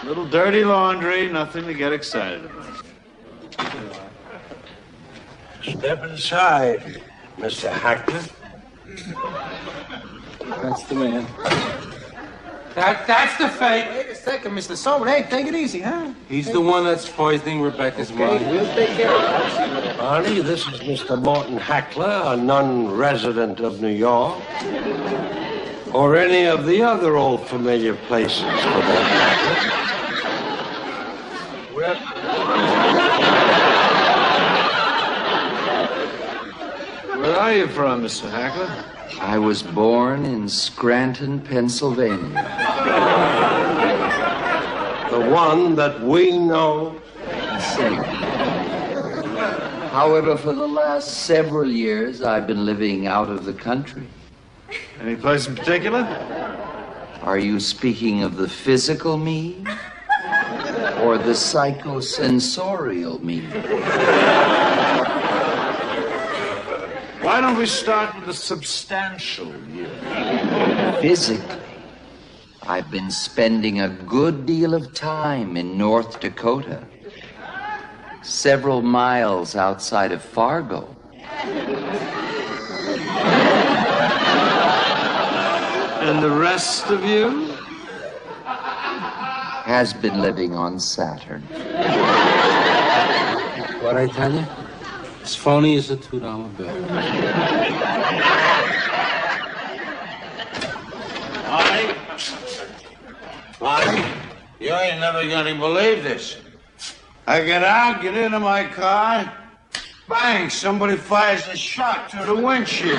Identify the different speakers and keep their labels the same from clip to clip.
Speaker 1: little dirty laundry, nothing to get excited about.
Speaker 2: Step inside, Mr. Hackler.
Speaker 3: That's the man.
Speaker 4: That's the fake.
Speaker 5: Wait a second, Mr. Sober. Hey, take it easy, huh?
Speaker 3: He's the one that's poisoning Rebecca's mind.
Speaker 5: We'll take care of it.
Speaker 2: Barney, this is Mr. Morton Hackler, a non-resident of New York. Or any of the other old familiar places, for that
Speaker 1: matter. Where are you from, Mr. Hackler?
Speaker 6: I was born in Scranton, Pennsylvania.
Speaker 2: The one that we know.
Speaker 6: However, for the last several years, I've been living out of the country.
Speaker 1: Any place in particular?
Speaker 6: Are you speaking of the physical me or the psychosensorial me?
Speaker 1: Why don't we start with the substantial you?
Speaker 6: Physically, I've been spending a good deal of time in North Dakota, several miles outside of Fargo.
Speaker 1: And the rest of you?
Speaker 6: Has been living on Saturn.
Speaker 3: What I tell you? As phony as a $2 bill.
Speaker 2: Barney, you ain't never gonna believe this. I get out, get into my car, bang, somebody fires a shot through the windshield.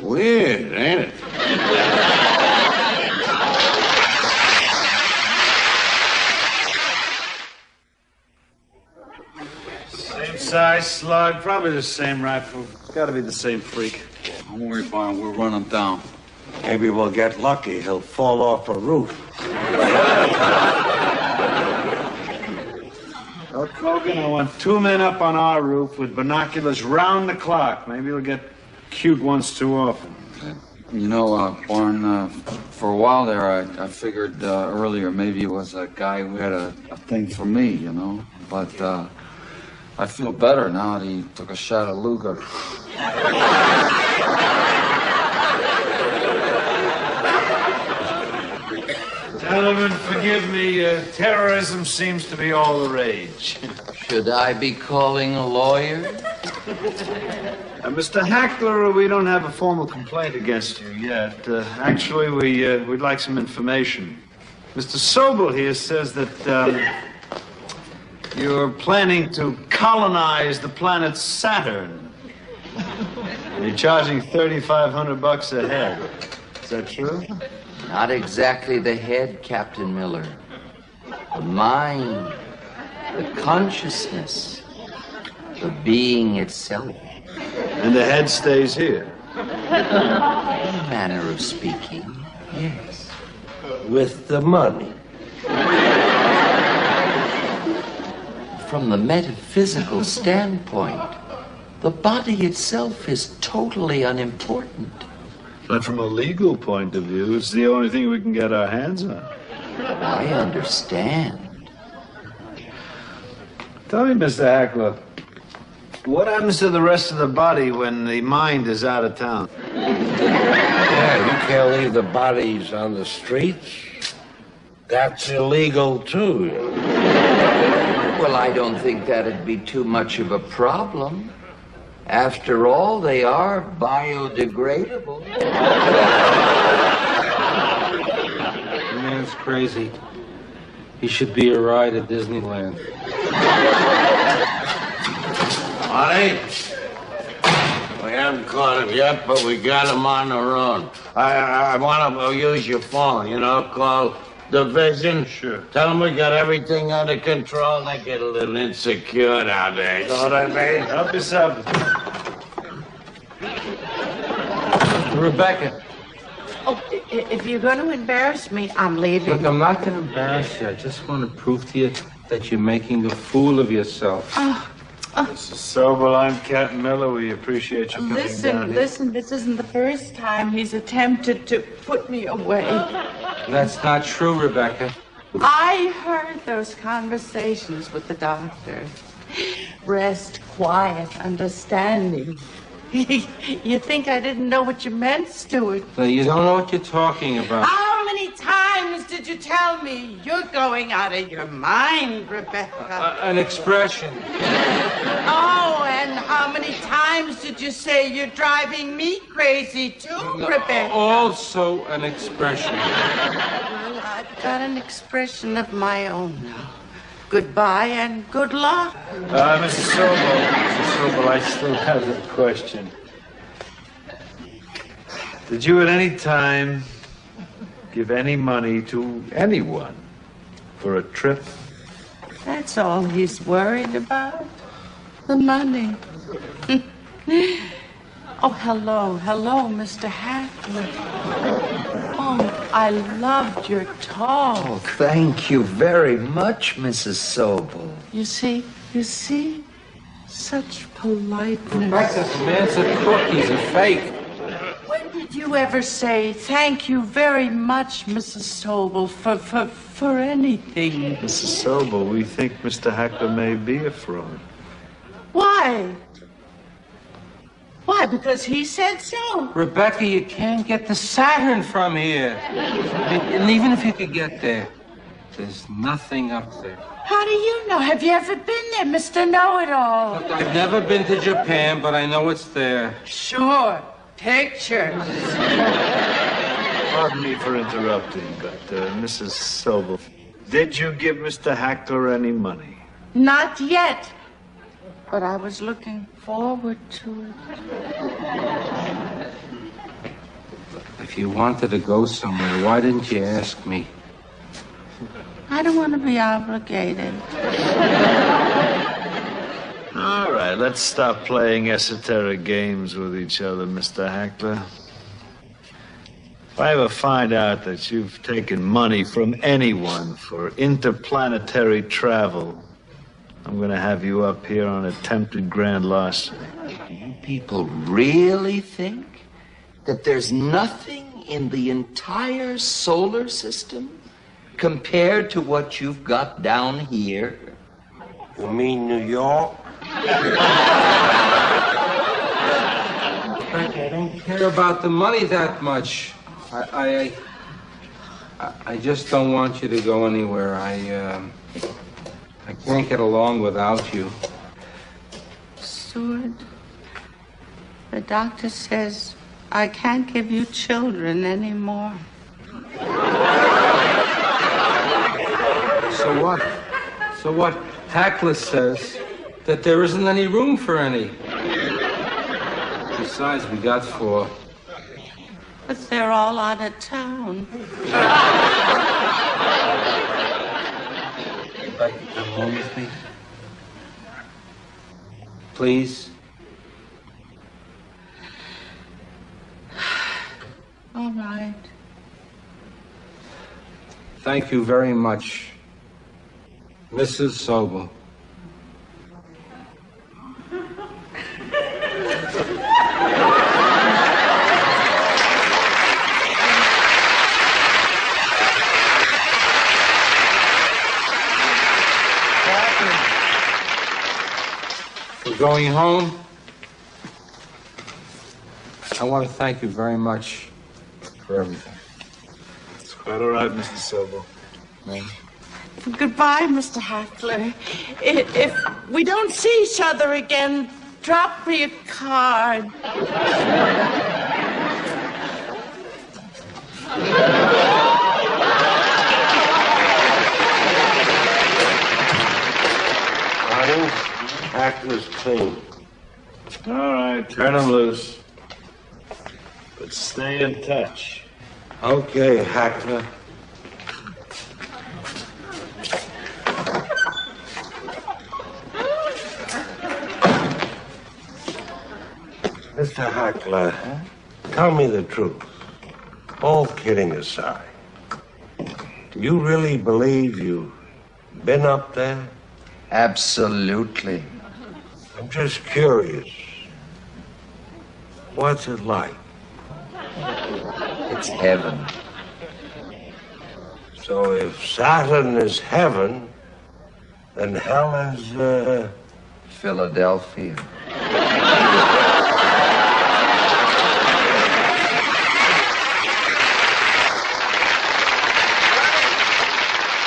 Speaker 2: Weird, ain't it?
Speaker 1: Same size slug, probably the same rifle. Gotta be the same freak.
Speaker 3: Don't worry, Barn. We'll run him down.
Speaker 2: Maybe we'll get lucky. He'll fall off a roof.
Speaker 1: Well, Cogan, I want 2 men up on our roof with binoculars round the clock. Maybe we'll get cute once too often.
Speaker 3: You know, Barn, for a while there, I figured earlier maybe it was a guy who had a thing for me, you know. But I feel better now that he took a shot at Luger.
Speaker 1: Gentlemen, forgive me. Terrorism seems to be all the rage.
Speaker 6: Should I be calling a lawyer?
Speaker 1: Mr. Hackler, we don't have a formal complaint against you yet. Actually, we'd like some information. Mr. Sobel here says that you're planning to colonize the planet Saturn. You're charging $3,500 a head. Is that true?
Speaker 6: Not exactly the head, Captain Miller. The mind, the consciousness, the being itself.
Speaker 1: And the head stays here.
Speaker 6: Manner of speaking, yes.
Speaker 2: With the money.
Speaker 6: From the metaphysical standpoint, the body itself is totally unimportant.
Speaker 1: But from a legal point of view, it's the only thing we can get our hands on.
Speaker 6: I understand.
Speaker 1: Tell me, Mr. Hackler, what happens to the rest of the body when the mind is out of town?
Speaker 2: Yeah, you can't leave the bodies on the streets. That's illegal, too.
Speaker 6: Well, I don't think that'd be too much of a problem. After all, they are biodegradable.
Speaker 3: The man's crazy. He should be a ride at Disneyland.
Speaker 2: Honey, we haven't caught him yet, but we got him on the run. I want to use your phone, you know, call Division.
Speaker 1: Sure.
Speaker 2: Tell them we got everything under control. They get a little insecure nowadays. Know what I mean?
Speaker 1: Help yourself.
Speaker 3: Rebecca.
Speaker 7: Oh, if you're going to embarrass me, I'm leaving.
Speaker 3: Look, I'm not going to embarrass you. I just want to prove to you that you're making a fool of yourself.
Speaker 7: Oh,
Speaker 1: Mrs. Sobel, I'm Captain Miller. We appreciate you coming down here.
Speaker 7: Listen, this isn't the first time he's attempted to put me away.
Speaker 4: That's not true, Rebecca.
Speaker 7: I heard those conversations with the doctor. Rest, quiet, understanding. You think I didn't know what you meant, Stuart?
Speaker 4: You don't know what you're talking about.
Speaker 7: How many times did you tell me you're going out of your mind, Rebecca?
Speaker 4: An expression.
Speaker 7: Oh, and how many times did you say you're driving me crazy, too, Rebecca?
Speaker 4: Also an expression.
Speaker 7: Well, I've got an expression of my own now. Goodbye and good luck.
Speaker 1: Mrs. Sobel, I still have a question. Did you at any time give any money to anyone for a trip?
Speaker 7: That's all he's worried about. The money. Oh, hello, Mr. Hackler. Oh, I loved your talk.
Speaker 6: Oh, thank you very much, Mrs. Sobel.
Speaker 7: You see? Such politeness.
Speaker 4: Rebecca, man's a crook. He's a fake.
Speaker 7: When did you ever say thank you very much, Mrs. Sobel, for anything?
Speaker 1: Mrs. Sobel, we think Mr. Hackler may be a fraud.
Speaker 7: Why? Why? Because he said so.
Speaker 4: Rebecca, you can't get the Saturn from here. And even if you could get there, there's nothing up there.
Speaker 7: How do you know? Have you ever been there, Mr. Know-it-all?
Speaker 4: Look, I've never been to Japan, but I know it's there.
Speaker 7: Sure. Pictures.
Speaker 1: Pardon me for interrupting, but Mrs. Sobel, did you give Mr. Hackler any money?
Speaker 7: Not yet. But I was looking forward to it.
Speaker 4: If you wanted to go somewhere, why didn't you ask me?
Speaker 7: I don't want to be obligated.
Speaker 1: All right, let's stop playing esoteric games with each other, Mr. Hackler. If I ever find out that you've taken money from anyone for interplanetary travel, I'm going to have you up here on attempted grand larceny.
Speaker 6: Do you people really think that there's nothing in the entire solar system compared to what you've got down here?
Speaker 2: You mean New York?
Speaker 4: I don't care about the money that much. I just don't want you to go anywhere. I can't get along without you.
Speaker 7: Stuart, the doctor says I can't give you children anymore.
Speaker 4: So what? So what? Hackler says that there isn't any room for any. Besides, we got 4.
Speaker 7: But they're all out of town.
Speaker 4: You'd like to come home with me? Please?
Speaker 7: All right.
Speaker 4: Thank you very much, Mrs. Sobel. We're going home. I want to thank you very much for everything.
Speaker 1: It's quite all right, Mr. Sobel.
Speaker 7: Goodbye, Mr. Hackler. If we don't see each other again, drop me a card.
Speaker 2: Honey, Hackler's clean.
Speaker 1: All right, turn him loose. But stay in touch.
Speaker 2: Okay, Hackler. Mr. Hackler, tell me the truth. All kidding aside, do you really believe you've been up there?
Speaker 6: Absolutely.
Speaker 2: I'm just curious. What's it like?
Speaker 6: It's heaven.
Speaker 2: So if Saturn is heaven, then hell is,
Speaker 6: Philadelphia.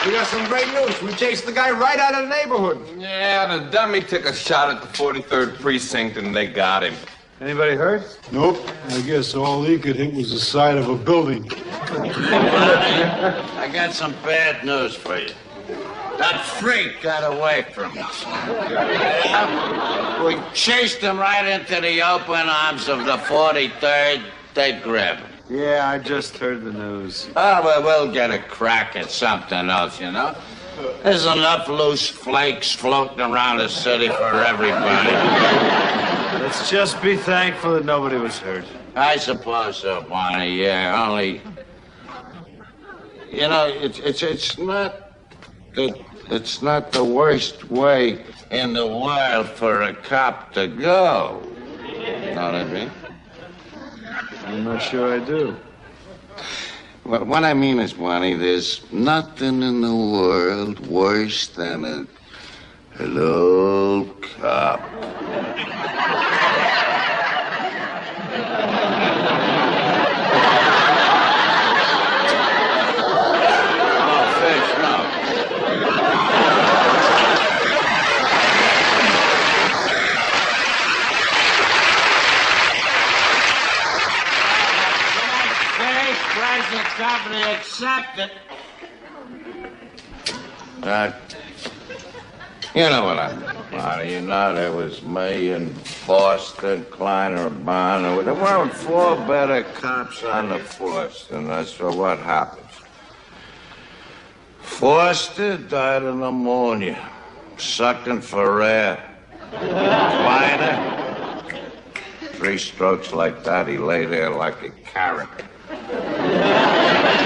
Speaker 5: We got some great news. We chased the guy right out of the neighborhood.
Speaker 8: Yeah, the dummy took a shot at the 43rd precinct and they got him.
Speaker 1: Anybody hurt?
Speaker 9: Nope. I guess all he could hit was the side of a building.
Speaker 2: I got some bad news for you. That freak got away from us. We chased him right into the open arms of the 43rd. They grabbed him.
Speaker 1: Yeah, I just heard the news.
Speaker 2: Oh, well, we'll get a crack at something else, you know? There's enough loose flakes floating around the city for everybody.
Speaker 1: Let's just be thankful that nobody was hurt.
Speaker 2: I suppose so, Barney, yeah, only... You know, it's not the worst way in the world for a cop to go. You know what I mean?
Speaker 1: I'm not sure I do.
Speaker 2: Well, what I mean is, Barney, there's nothing in the world worse than an old cop. Company accepted. You know what I mean, Barney. You know, there was me and Foster, Kleiner, Bonner. There weren't four better cops on the force, and that's what happens. Foster died of pneumonia, sucking for air. Kleiner, 3 strokes like that, he lay there like a carrot.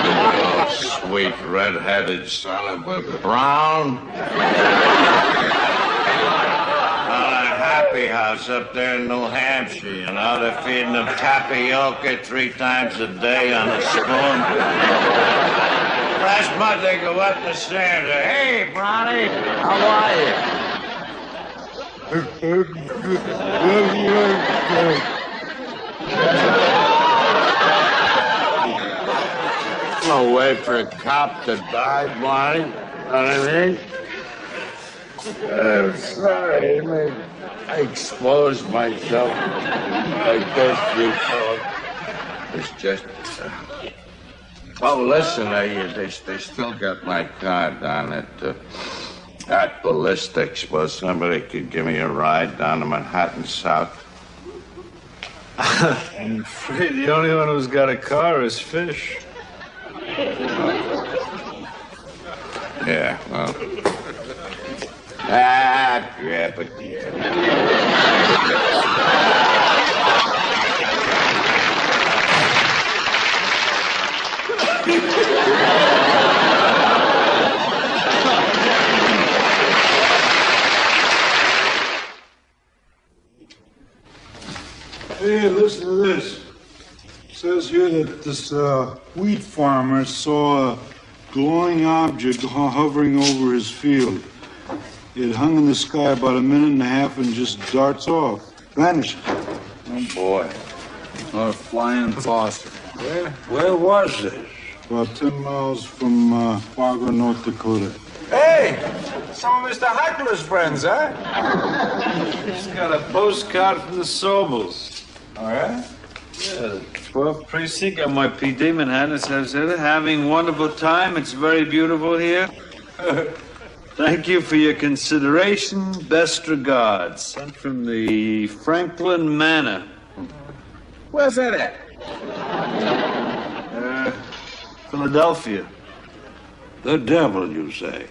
Speaker 2: Oh, sweet red-headed son of a Brown. A happy house up there in New Hampshire, you know. They're feeding them tapioca 3 times a day on a spoon. Last month they go up to Santa. Hey, Brownie, how are you? No way for a cop to die, Barney. Know what I mean? I'm sorry. I exposed myself. I guess you thought it's just... Oh, listen, they still got my car down at Ballistics. Well, somebody could give me a ride down to Manhattan South.
Speaker 1: I'm afraid the only one who's got a car is Fish.
Speaker 2: Yeah, well. Yeah, but...
Speaker 9: Hey, listen to this. It says here that this wheat farmer saw a glowing object hovering over his field. It hung in the sky about 1.5 minutes and just darts off. Vanishes.
Speaker 3: Oh, boy. What a flying saucer.
Speaker 2: Where was this?
Speaker 9: About 10 miles from Fargo, North Dakota.
Speaker 5: Hey, some of Mr. Heckler's friends, huh?
Speaker 1: He's got a postcard from the Sobels.
Speaker 5: All right.
Speaker 1: Yeah, the 12th precinct on my PD Manhattan says they're having a wonderful time. It's very beautiful here. Thank you for your consideration. Best regards. Sent from the Franklin Manor.
Speaker 5: Where's that at?
Speaker 1: Philadelphia.
Speaker 2: The devil, you say?